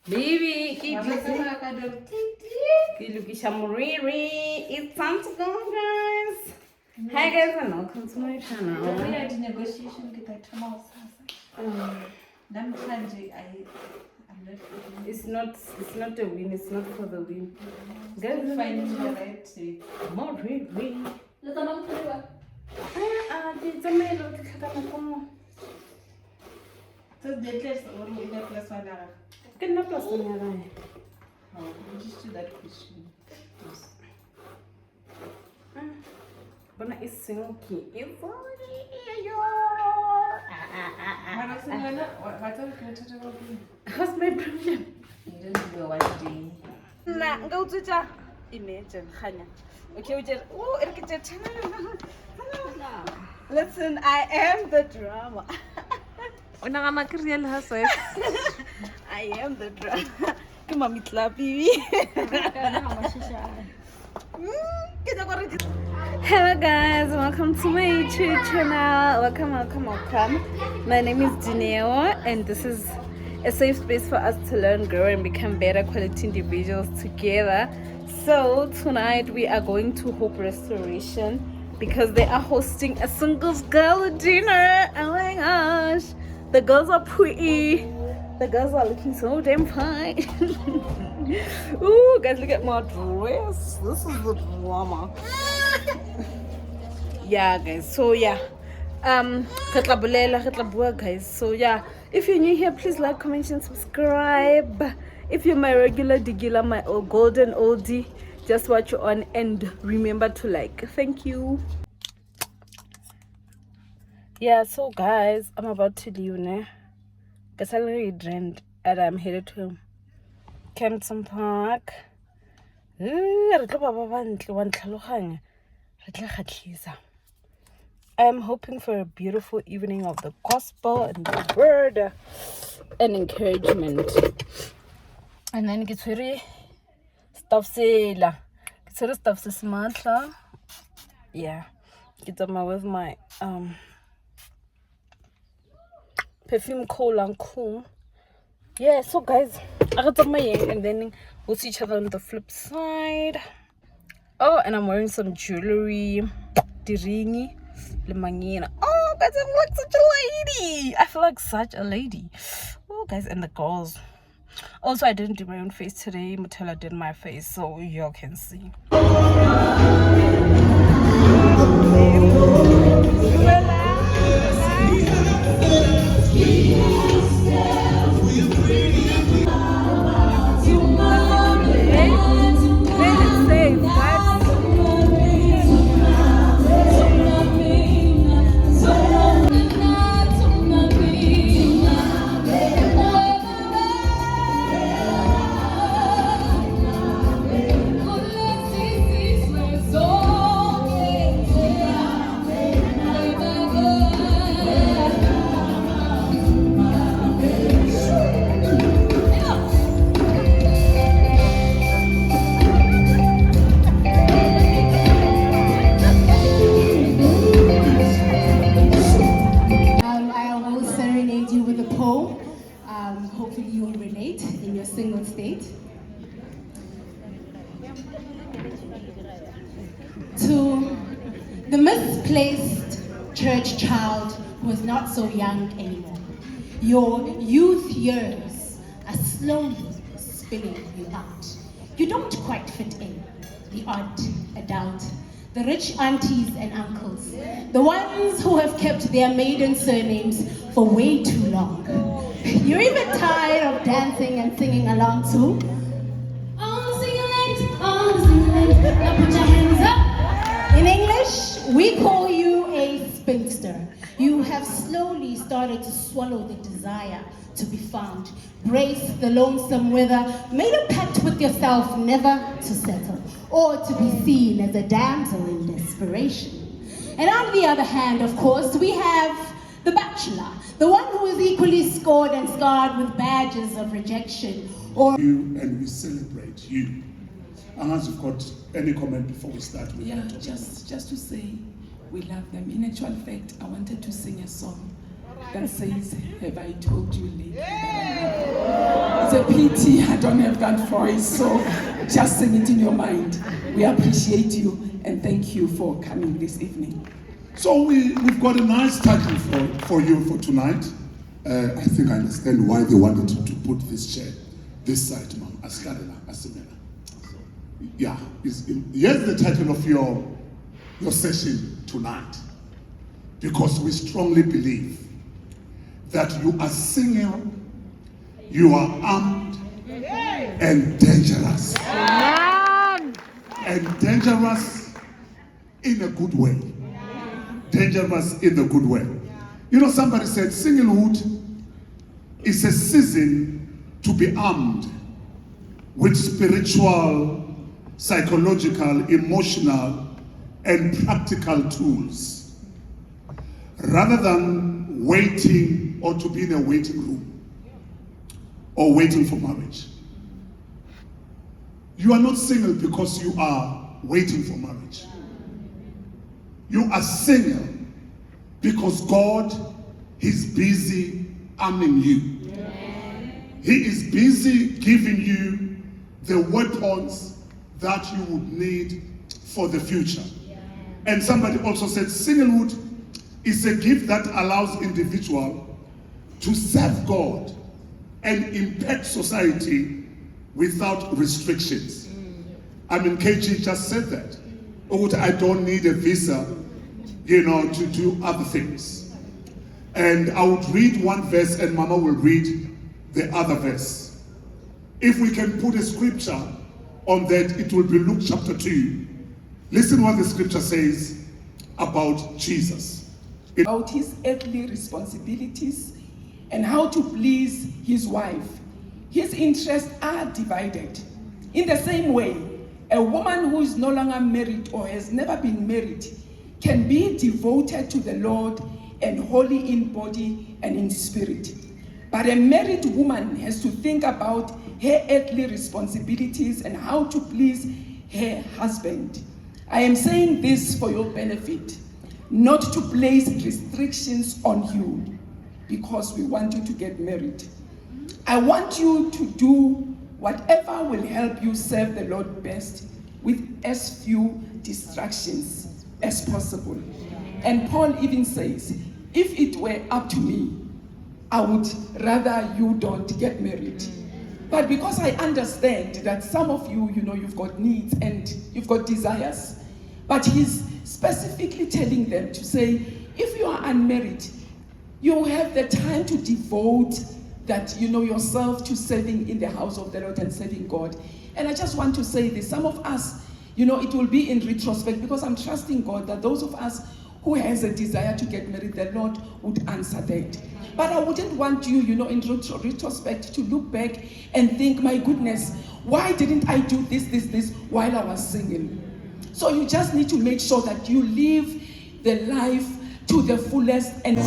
Baby, keep busy. Kilukisha Muriri. It's time to go, guys. Hi, guys, and welcome to my channel. It's not a win. It's not for the win. Guys, Muriri. It's a male. So the plus or the plus one. Can not plus one. Oh, just to that question. Yes. But it's silky. It's what's my problem? You don't know what to do. Nah, go to the imagine, Hanya. Okay, we just listen, I am the drama. I am the drama. Come on, Mitlapi. Hello guys, welcome to my YouTube channel. Welcome. My name is Dineo and this is a safe space for us to learn, grow and become better quality individuals together. So tonight we are going to Hope Restoration because they are hosting a singles gala dinner. Oh my gosh, the girls are pretty. The girls are looking so damn fine. Ooh, guys, look at my dress. This is the drama. Yeah, guys. So yeah, guys. So yeah, if you're new here, please like, comment, and subscribe. If you're my regular digila, my golden oldie, just watch you on and remember to like. Thank you. Yeah, so guys, I'm about to leave now. Because I'm already drained and I'm headed to Kempton Park. I'm hoping for a beautiful evening of the gospel and the word and encouragement. And then get ready stuff sale. Get ready stuff smart. Yeah. Get on my with my perfume cool. Yeah, so guys, I got my and then we'll see each other on the flip side. Oh, and I'm wearing some jewelry. Diringi. Lemangina. Oh, guys, I'm like such a lady. I feel like such a lady. Oh, guys, and the girls. Also, I didn't do my own face today. Matella did my face, so y'all can see. Hopefully you will relate in your single state. To the misplaced church child who is not so young anymore. Your youth years are slowly spilling you out. You don't quite fit in, the odd adult, the rich aunties and uncles, the ones who have kept their maiden surnames for way too long. You're even tired of dancing and singing along too. Now put your hands up. In English, we call you a spinster. You have slowly started to swallow the desire to be found, brace the lonesome weather, made a pact with yourself never to settle, or to be seen as a damsel in desperation. And on the other hand, of course, we have the bachelor, the one who is equally scored and scarred with badges of rejection. Or you, and we celebrate you. Unless you've got any comment before we start with that. Just to say we love them. In actual fact, I wanted to sing a song that says, "Have I told you lately that I love you?" It's a pity I don't have that voice, so just sing it in your mind. We appreciate you and thank you for coming this evening. So we've got a nice title for you for tonight. I think I understand why they wanted to put this chair this side, Ma'am. Askarela, Asimela. Yeah, here's the title of your session tonight. Because we strongly believe that you are single, you are armed, and dangerous. And dangerous in a good way. Dangerous in a good way. You know, somebody said singlehood is a season to be armed with spiritual, psychological, emotional, and practical tools, rather than waiting or to be in a waiting room or waiting for marriage. You are not single because you are waiting for marriage. You are single because God is busy arming you. He is busy giving you the weapons that you would need for the future. And somebody also said singlehood is a gift that allows individual to serve God and impact society without restrictions. I mean, KG just said that. Oh, I don't need a visa, to do other things. And I would read one verse and Mama will read the other verse. If we can put a scripture on that, it will be Luke chapter 2. Listen what the scripture says about Jesus. About his earthly responsibilities and how to please his wife. His interests are divided. In the same way, a woman who is no longer married or has never been married can be devoted to the Lord and holy in body and in spirit. But a married woman has to think about her earthly responsibilities and how to please her husband. I am saying this for your benefit, not to place restrictions on you because we want you to get married. I want you to do whatever will help you serve the Lord best with as few distractions as possible. And Paul even says, if it were up to me, I would rather you don't get married. But because I understand that some of you, you've got needs and you've got desires, but he's specifically telling them to say, if you are unmarried, you have the time to devote that, yourself to serving in the house of the Lord and serving God. And I just want to say this, some of us, it will be in retrospect because I'm trusting God that those of us who has a desire to get married, the Lord would answer that. But I wouldn't want you, in retrospect to look back and think, my goodness, why didn't I do this while I was single? So you just need to make sure that you live the life to the fullest and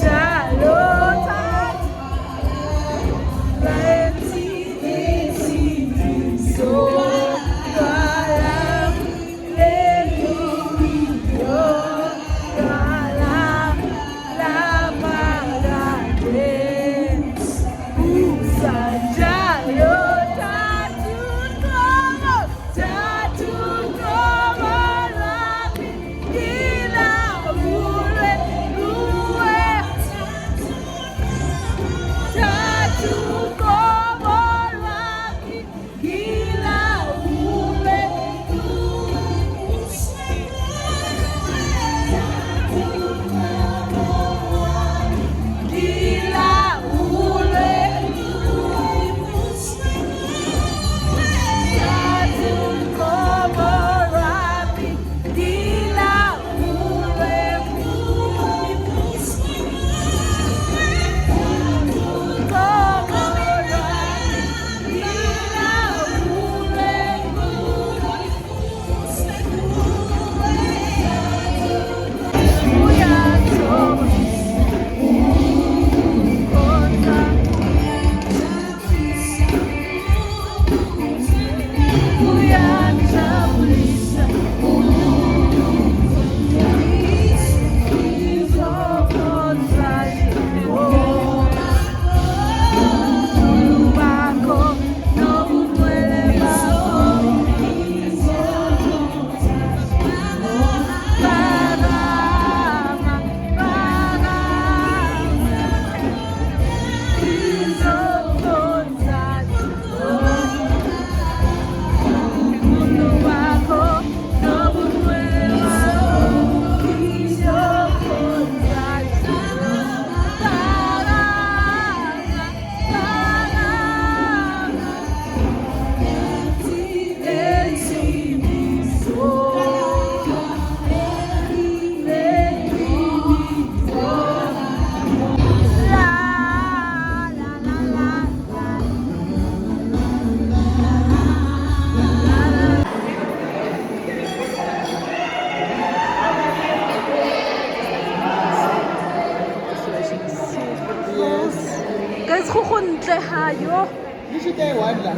Ufike wadla.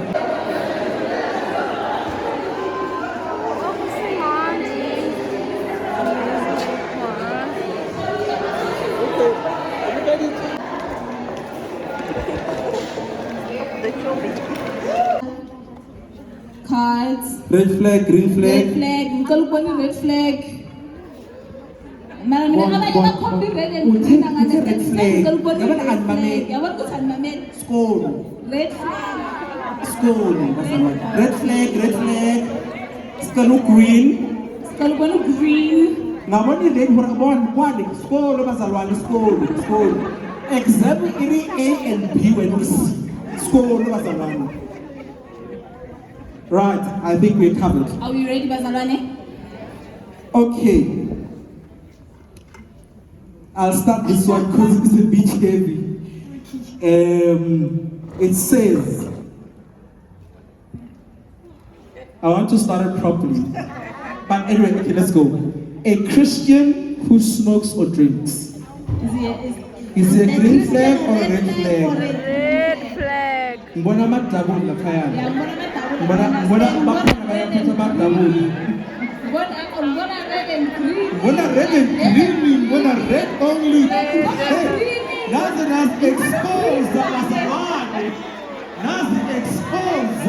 Cards. Red flag, green flag. Red flag. Ngicela ukubona red flag. Mara mina abanye bakhomba red and green angane ngicela ukubona red flag. Yabona ukuthi animameli. School. Red flag. School. Red flag, red flag. Sicela green. Ngicela ukubona green. Ngabona ileni hore bona kwani school bazalwane school. Exam iri A and B when we see school bazalwane. Right, I think we're covered. Are we ready, bazalwane? Okay. I'll start this one because it's a bit heavy. It says, I want to start it properly. But anyway, okay, let's go. A Christian who smokes or drinks. Is it a green flag or a red flag? Red flag. Mbona madabula Yeah, khayana. mbona Bakhona bayaphetha madabula. mbona red and green. Mbona red and green, mbona red only. Nazi exposed abazalwane. Nazi exposed.